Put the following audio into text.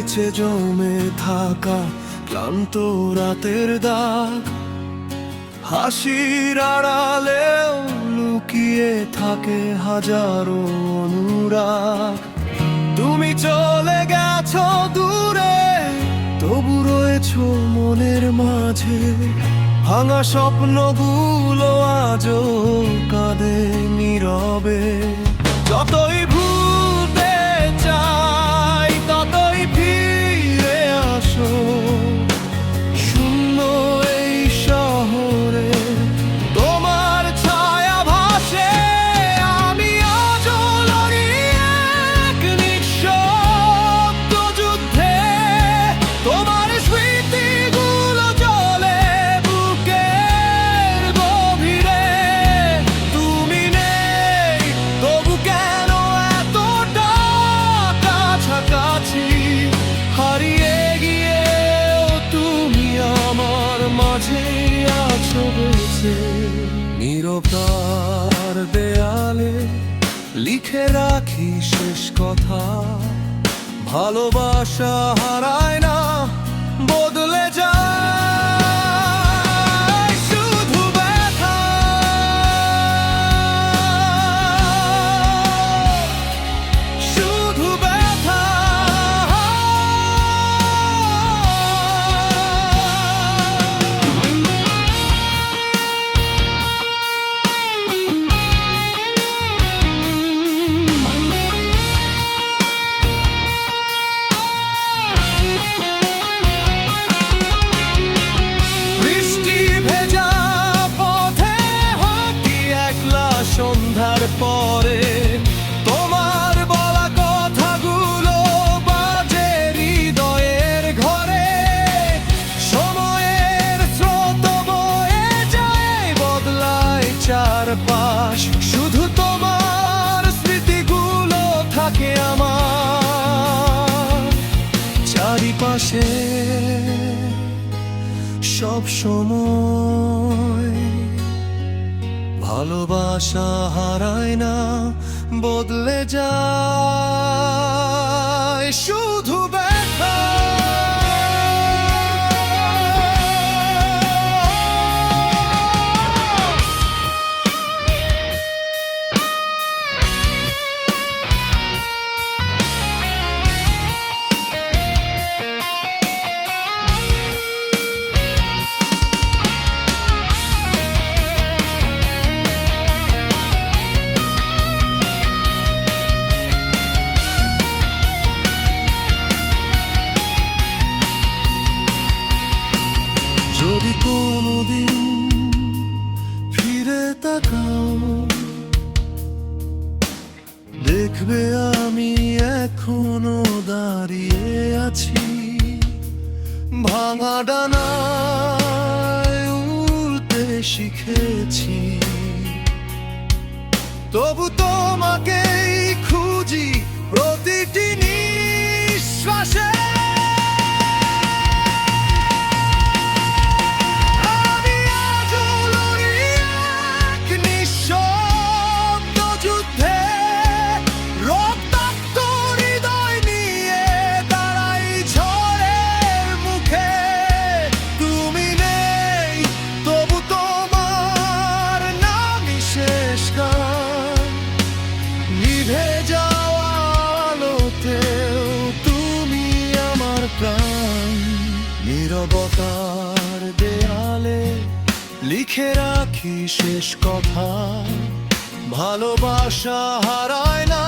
নিচে জমে থাকা ক্লান্ত রাতের দাগ, হাসির আড়ালেও লুকিয়ে থাকে হাজারো অনুরাগ। তুমি চলে গেছো দূরে, তবু রয়েছো মনের মাঝে। ভাঙা স্বপ্নগুলো আজও কাঁদে নীরবে। যতই ভুলতে চাই ততই ফিরে আসো, শূন্য এই শহরে তোমার ছায়া ভাসে। আমি আজও লড়ি এক নিঃশব্দ যুদ্ধে, তোমার স্মৃতিগুলো জ্বলে বুকের গভীরে। তুমি নেই তবু কেন এতটা কাছাকাছি, হারিয়ে গিয়েও তুমি আমার মাঝে আছো বেঁচে। নীরবতার দেয়ালে লিখে রাখি শেষ কথা, ভালোবাসা হারায় না, বদলে যায় শুধু ব্যথা। শুধু ব্যথা। বৃষ্টি ভেজা পথে হাঁটি একলা সন্ধ্যার পরে, তোমার বলা কথাগুলো বাজে হৃদয়ের ঘরে। সময়ের স্রোত বয়ে যায়, বদলায় চারপাশ, শুধু তোমার স্মৃতিগুলো থাকে আমার চারিপাশে সব সময়। ভালোবাসা হারায় না, বদলে যায় শুধু ব্যথা। যদি কোনোদিন ফিরে তাকাও, দেখবে আমি এখনো দাঁড়িয়ে আছি। ভাঙা ডানায় উড়তে শিখেছি, তবু তোমাকেই খুঁজি প্রতিটি নিঃশ্বাসে। আমি আজও লড়ি এক নিঃশব্দ যুদ্ধে, রক্তাক্ত হৃদয় নিয়ে দাঁড়াই ঝড়ের মুখে। তুমি নেই তবু তোমার নামই শেষ গান, নিভে যাওয়া আলোতেও তুমি আমার প্রাণ। নীরবতার দেয়ালে লিখে রাখি শেষ কথা, ভালোবাসা হারায় না,